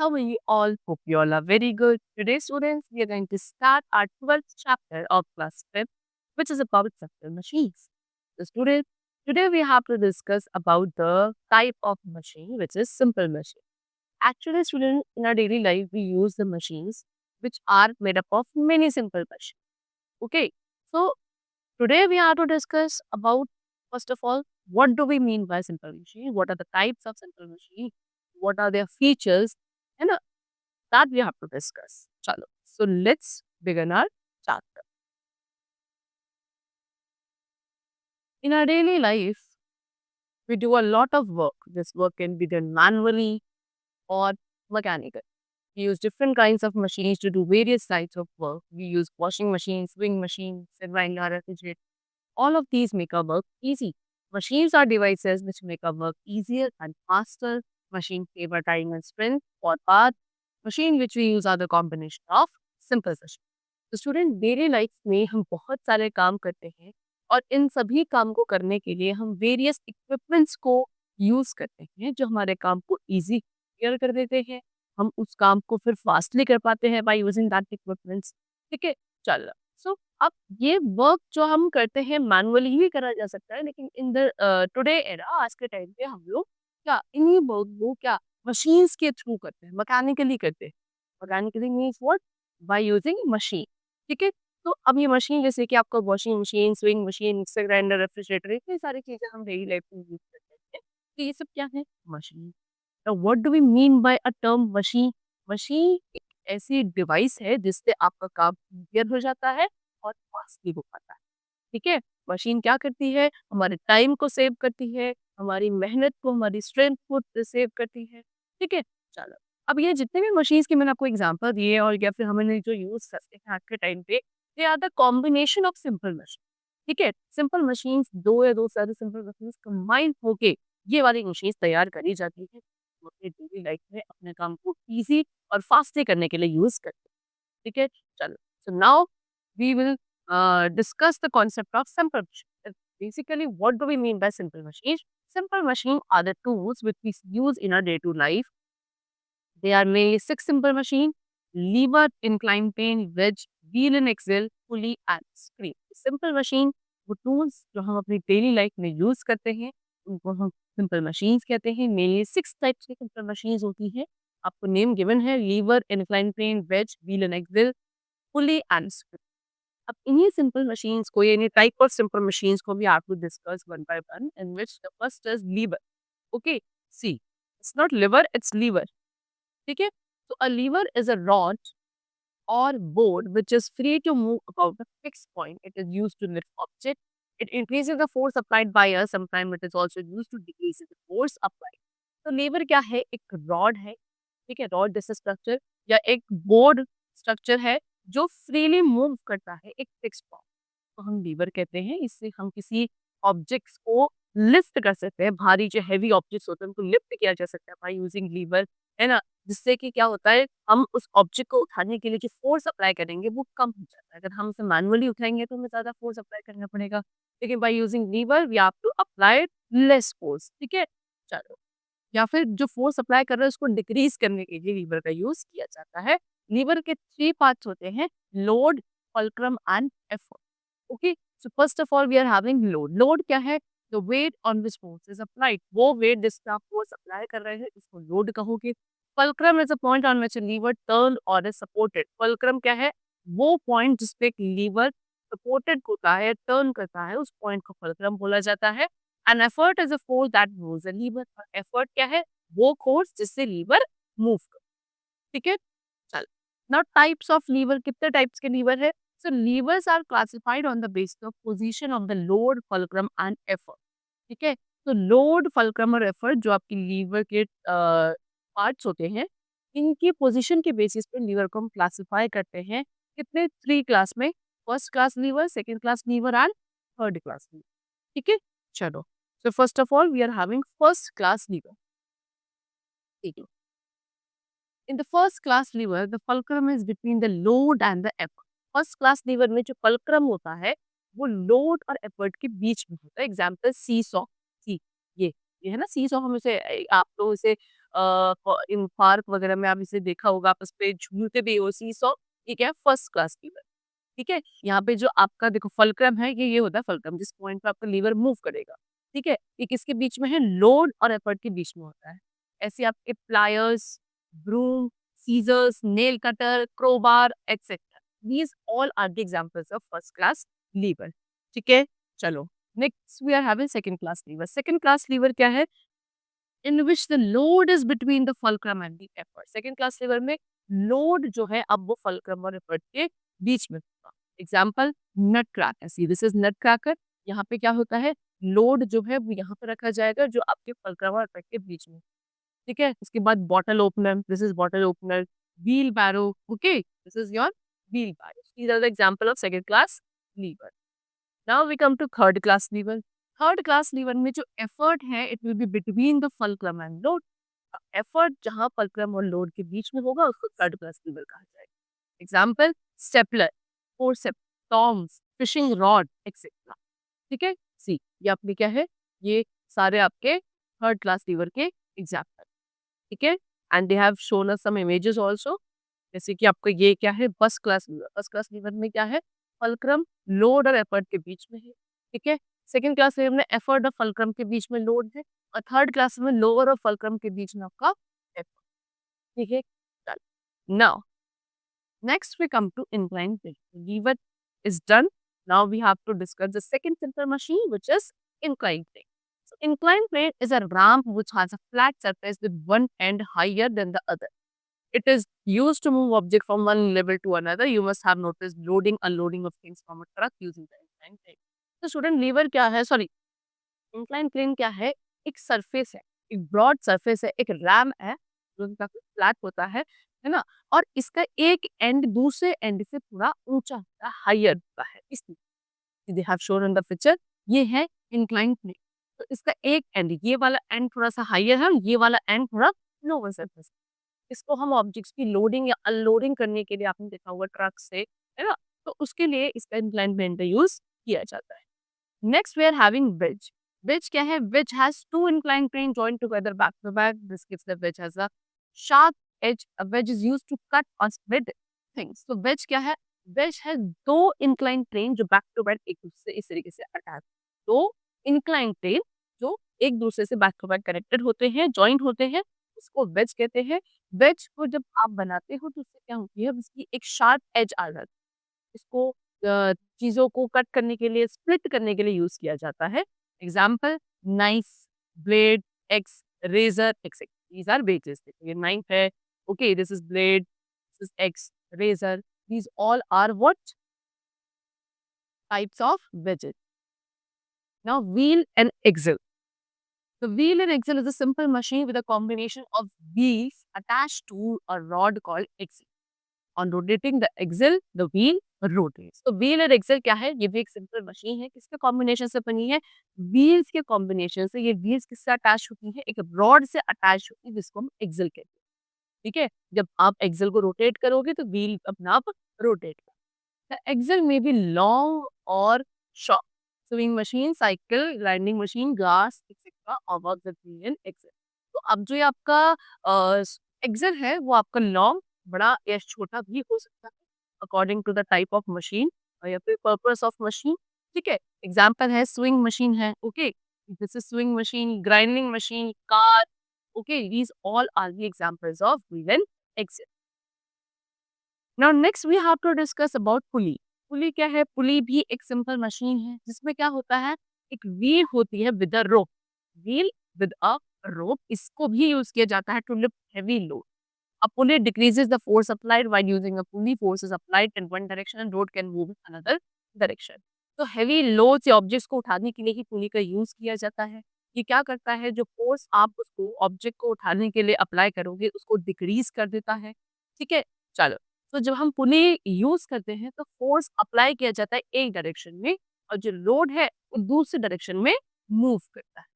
How are you all? Hope you all are very good. Today, students, we are going to start our 12th chapter of class 5th, which is about simple machines. So, students, today we have to discuss about the type of machine, which is simple machine. Actually, students, in our daily life, we use the machines which are made up of many simple machines. Okay, so today we have to discuss about, first of all, what do we mean by simple machine? What are the types of simple machine? What are their features? And that we have to discuss. Chalo. So let's begin our chapter. In our daily life, we do a lot of work. This work can be done manually or mechanical. We use different kinds of machines to do various types of work. We use washing machines, sewing machines, grinder, refrigerator. All of these make our work easy. Machines are devices which make our work easier and faster. Machine save our time and strength or path. Machine which we use are the combination of simple machines. तो student daily life में हम बहुत सारे काम करते हैं और इन सभी काम को करने के लिए हम वेरियस इक्विपमेंट्स को यूज करते हैं जो हमारे काम को इजी क्लियर कर देते हैं। हम उस काम को फिर फास्टली कर पाते हैं बाय यूजिंग दैट इक्विपमेंट्स। ठीक है, चल। सो अब ये वर्क जो हम करते हैं मैनुअली भी करा जा सकता है, लेकिन इन द टुडे एरा, आज के टाइम पे हम लोग क्या इन्हीं वर्क को क्या मशीन्स के थ्रू करते हैं, मैकेनिकली करते हैं। Mechanically means what? By using machine. ठीक है? तो अब ये मशीन जैसे कि आपका washing machine, swing machine, mixer grinder, refrigerator, इतनी सारी चीज़ें हम डेली लाइफ में यूज़ करते हैं। तो ये सब क्या है? Machine. Now what do we mean by a term machine? Machine एक ऐसी डिवाइस है जिससे आपका काम ईज़ियर हो जाता है और फास्टली हो पाता है। ठीक है? मशीन क्या करती है? हमारे टाइम को सेव करती है, हमारी मेहनत को, हमारी स्ट्रेंथ को सेव करती है। ठीक है? चलो, अब ये जितने भी मशीन्स के मैंने आपको एग्ज़ाम्पल दिए और या फिर हमने जो यूज़ करते हैं आज के टाइम पे, they are the combination of simple machine. ठीक है? सिंपल मशीन्स 2 या 2 से ज़्यादा सिंपल मशीन्स कंबाइन होके ये वाली मशीन्स तैयार करी जाती है। हम अपनी डेली लाइफ में अपने काम को ईज़ी और फास्टली करने के लिए यूज़ करते हैं। ठीक है? चलो, so now we will discuss the concept of simple machine. Basically, what do we mean by simple machines? Simple machine are the tools which we use in our day-to life. They are mainly 6 simple machine: lever, inclined plane, wedge, wheel and axle, pulley and screw. Simple machine वो tools जो हम अपनी daily life में use करते हैं, उनको हम simple machines कहते हैं। Mainly 6 types की simple machines होती हैं। आपको name given है: lever, inclined plane, wedge, wheel and axle, pulley and screw. अब इन्हीं सिंपल मशीन्स को, यानी टाइप ऑफ सिंपल मशीन्स को भी आपको discuss one by one, in which the first is lever. Okay, see, it's not liver, it's lever. ठीक है? तो a lever is a rod or board which is free to move about a fixed point. It is used to lift object. It increases the force applied by us. Sometimes it is also used to decrease the force applied. तो liver क्या है? एक rod है। ठीक है? Rod जैसा structure या एक बोर्ड स्ट्रक्चर है जो फ्रीली मूव करता है एक फिक्स पॉइंट, तो हम लीवर कहते हैं। इससे हम किसी ऑब्जेक्ट्स को लिफ्ट कर सकते हैं। भारी जो हैवी ऑब्जेक्ट्स होते हैं उनको लिफ्ट किया जा सकता है बाय यूजिंग लीवर, है ना? जिससे कि क्या होता है, हम उस ऑब्जेक्ट को उठाने के लिए जो फोर्स अप्लाई करेंगे वो कम हो जाता है। अगर हम उसे मैनुअली उठाएंगे तो हमें ज्यादा फोर्स अप्लाई करना पड़ेगा, लेकिन by using lever we have to apply less force. ठीक है? चलो, या फिर जो फोर्स अप्लाई कर रहे हैं उसको डिक्रीज करने के लिए लीवर का यूज किया जाता है। लीवर के 3 पार्ट्स होते हैं: load, fulcrum and effort. Okay, so first of all we are having load. Load क्या है? The weight on which force is applied. वो वेट जिसका आप फोर्स अप्लाई कर रहे हैं उसको लोड कहोगे। Fulcrum is a point on which lever turn और इज सपोर्टेड। फुलक्रम क्या है? वो पॉइंट जिसपे एक लीवर सपोर्टेड होता है, टर्न करता है, उस पॉइंट को फुलक्रम बोला जाता है। An effort is a force that moves a lever. और एफर्ट क्या है? वो फोर्स जिससे लीवर मूव कर। ठीक है? चल, नाउ टाइप्स ऑफ लीवर, कितने टाइप्स के लीवर है? So levers are classified on the basis of position of the load, fulcrum and effort. ठीक है? तो लोड, फुलक्रम और एफर्ट जो आपकी लीवर के पार्ट्स होते हैं, इनकी पोजीशन के बेसिस पे लीवर को हम क्लासिफाई करते हैं। कितने? 3 क्लास में: first class lever, second class lever and third class lever. ठीक है? चलो, so first of all we are having first class lever. ठीक है? In the first class lever, the fulcrum is between the load and the effort. First class lever में जो fulcrum होता है वो लोड और एफर्ट के बीच में होता है। एग्जाम्पल सी सॉ, सी, ये है ना सी सॉ। हम इसे आप लोग इसे इन पार्क वगैरह में आप इसे देखा होगा, आप इस पे झूलते भी हो, सीसॉ, ये क्या है फर्स्ट क्लास लीवर। ठीक है? यहाँ पे जो आपका देखो फल्क्रम है, ये होता है फल्क्रम जिस पॉइंट पे आपका लीवर मूव करेगा। ठीक है? ये किसके बीच में है? लोड और एफर्ट के बीच में होता है। ऐसे आपके pliers, broom, scissors, nail cutter, crowbar etcetera. These all are the examples of first class lever. ठीक है? चलो, next we are having second class lever. Second class lever क्या है? In which the load is between the fulcrum and the effort. Second class lever में load जो है अब वो फल्क्रम और एफर्ट के बीच में होगा। Example nut cracker. See this is nut cracker. यहाँ पे क्या होता है? लोड जो है वो यहाँ पे रखा जाएगा जो आपके फल्क्रम और एफर्ट के बीच में। ठीक है? उसके बाद bottle opener, this is bottle opener, wheelbarrow, okay, this is your wheelbarrow. These are the example of second class lever. Now we come to third class lever. Third class lever में जो effort है it will be between the fulcrum and load. Effort जहां fulcrum और load के बीच में होगा उसको थर्ड क्लास लीवर कहा जाएगा। Example stapler, forceps, tongs, fishing rod etcetera. ठीक है? सी ये आपके क्या है? ये सारे आपके थर्ड क्लास लीवर के एग्जाम्पल। ठीक है? And they have shown us some images also. जैसे कि आपका ये क्या है? First class lever. First class lever में क्या है? फल्क्रम लोड और एफर्ट के बीच में है। ठीक है? सेकंड क्लास लीवर में एफर्ट और फल्क्रम के बीच में लोड है और थर्ड क्लास में लोअर और फल्क्रम के बीच में आपका एफर्ट। ठीक है? Now next we come to inclined plane. Lever is done. Now we have to discuss the second simple machine, which is inclined plane. So inclined plane is a ramp which has a flat surface with one end higher than the other. It is used to move object from one level to another. You must have noticed loading, unloading of things from a truck using the inclined plane. तो student liver क्या है? Sorry, incline plane क्या है? एक surface है, एक broad surface है, एक रैम है जो कि काफी फ्लैट होता है ना? और इसका एक एंड दूसरे एंड से थोड़ा ऊंचा होता है, हायर होता है। इसलिए दे have shown in the picture, ये है इंक्लाइन प्लेन। तो इसका एक एंड, ये वाला एंड थोड़ा सा हायर है, ये वाला एंड थोड़ा लोअर सरफेस। इसको हम ऑब्जेक्ट्स की लोडिंग या अनलोडिंग करने के लिए आपने देखा होगा ट्रक से, है ना? तो उसके लिए इसका इंक्लाइन प्लेन का यूज किया जाता है। Next, we are having wedge. Wedge क्या है? Wedge has two inclined plane joined together back to back. This gives the wedge has a sharp edge. A wedge is used to cut or split things. So wedge क्या है? Wedge है दो inclined plane जो back to back एक दूसरे से इस तरीके से अटैच। दो inclined plane जो एक दूसरे से back to back connected होते हैं, joined होते हैं, उसको wedge कहते हैं। wedge को जब आप बनाते हो तो उससे क्या होती है? उसकी एक sharp edge आ जाती है। इसको चीज़ों को कट करने के लिए, स्प्लिट करने के लिए यूज़ किया जाता है। Example knife, blade, axe, razor etcetera. These are wedges. देखो ये नाइफ है, okay, this is blade, this is axe, razor, these all are what? Types of wedges. Now wheel and axle. The wheel in Excel is a simple machine with a combination of wheels attached to a rod called axle. On rotating the axle, the wheel rotates. तो wheel और axle क्या है? ये भी एक simple machine है। किसके combination से बनी है? व्हील्स के कॉम्बिनेशन से। ये व्हील्स किससे अटैच होती है? एक रॉड से अटैच होती है जिसको हम एक्सल कहते हैं। ठीक है? जब आप एक्सल को रोटेट करोगे तो व्हील अपने आप रोटेट करेगा। The axle may be long or short. Sewing machine, cycle, grinding machine, gas, etc. और work the wheel in axle. तो अब जो ये आपका एक्सल है वो आपका लॉन्ग, बड़ा या छोटा भी हो सकता है according to the type of machine या फिर पर्पस ऑफ मशीन। ठीक है? एग्जाम्पल है स्विंग मशीन है, okay, this is swing machine, grinding machine, car, okay, these all are the examples of wheel and axle. Now next we have to discuss about pulley. Pulley क्या है? पुली भी एक simple machine है जिसमें क्या होता है? एक व्हील होती है with a rope. Wheel with a rope, इसको भी यूज किया जाता है to lift heavy load. A pulley decreases the force applied while using a pulley. Force is applied in one direction and load can move in another direction. तो heavy load से objects को उठाने के लिए ही पुली का यूज किया जाता है। ये क्या करता है? जो फोर्स आप उसको ऑब्जेक्ट को उठाने के लिए अप्लाई करोगे उसको डिक्रीज कर देता है। ठीक है? चलो, तो जब हम पुली यूज करते हैं तो फोर्स अप्लाई किया जाता है एक डायरेक्शन में और जो लोड है वो दूसरे डायरेक्शन में मूव करता है।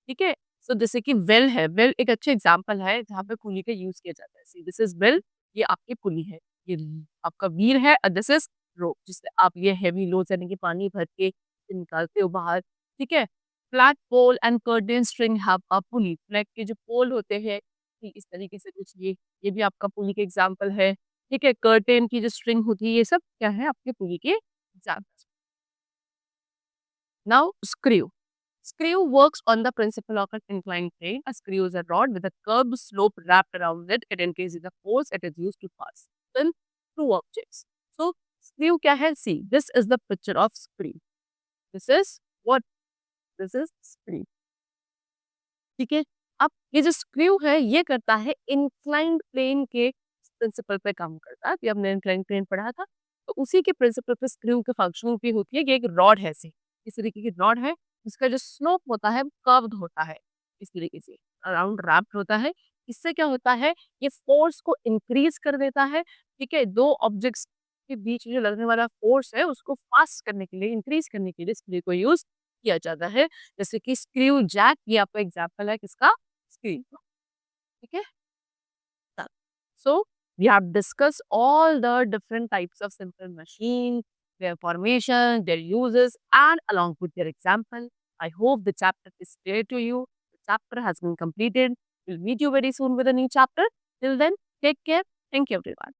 ठीक है? सो जैसे कि वेल है, वेल एक अच्छे एग्जांपल है जहाँ पे पुली का यूज किया जाता है। सी दिस इज वेल, ये आपकी पुली है, ये आपका व्हील है और दिस इज रोप जिससे आप ये हेवी लोड यानी कि पानी भर के निकालते हो बाहर। ठीक है? Flag pole and curtain string have a pulley. Flag के जो पोल होते हैं कि इस तरीके से कुछ ये भी आपका पुली के एग्जाम्पल है। ठीक है, कर्टेन की जो स्ट्रिंग होती है, ये सब क्या है आपके पुली के example. Now screw. Screw works on the principle of an inclined plane. A screw is a rod with a curved slope wrapped around it. It increases the force it is used to pass then through objects. So, screw क्या है? See, this is the picture of screw. This is what? This is screw. ठीक है, अब ये जो screw है ये करता है इंक्लाइंड प्लेन के प्रिंसिपल पे काम करता है। अभी हमने इंक्लाइंड प्लेन पढ़ा था, तो उसी के प्रिंसिपल पे स्क्रू के फंक्शन भी होती है कि एक रॉड है ऐसे, इस तरीके की रॉड है, जिसका जो स्लोप होता है कर्व्ड होता है, इस तरीके से अराउंड रैप्ड होता है। इससे क्या होता है, ये फोर्स को इंक्रीज कर देता है। ठीक है, दो ऑब्जेक्ट्स के बीच जो लगने वाला फोर्स है उसको फास्ट करने के लिए, इंक्रीज करने के लिए स्क्रू को यूज किया जाता है। जैसे कि स्क्रू जैक, ये आपका एग्जांपल है किसका? स्क्रू का। ठीक है, so we have discussed all the different types of simple machine, their formation, their uses, and along with their example. I hope the chapter is clear to you. The chapter has been completed. We'll meet you very soon with a new chapter. Till then, take care. Thank you, everyone.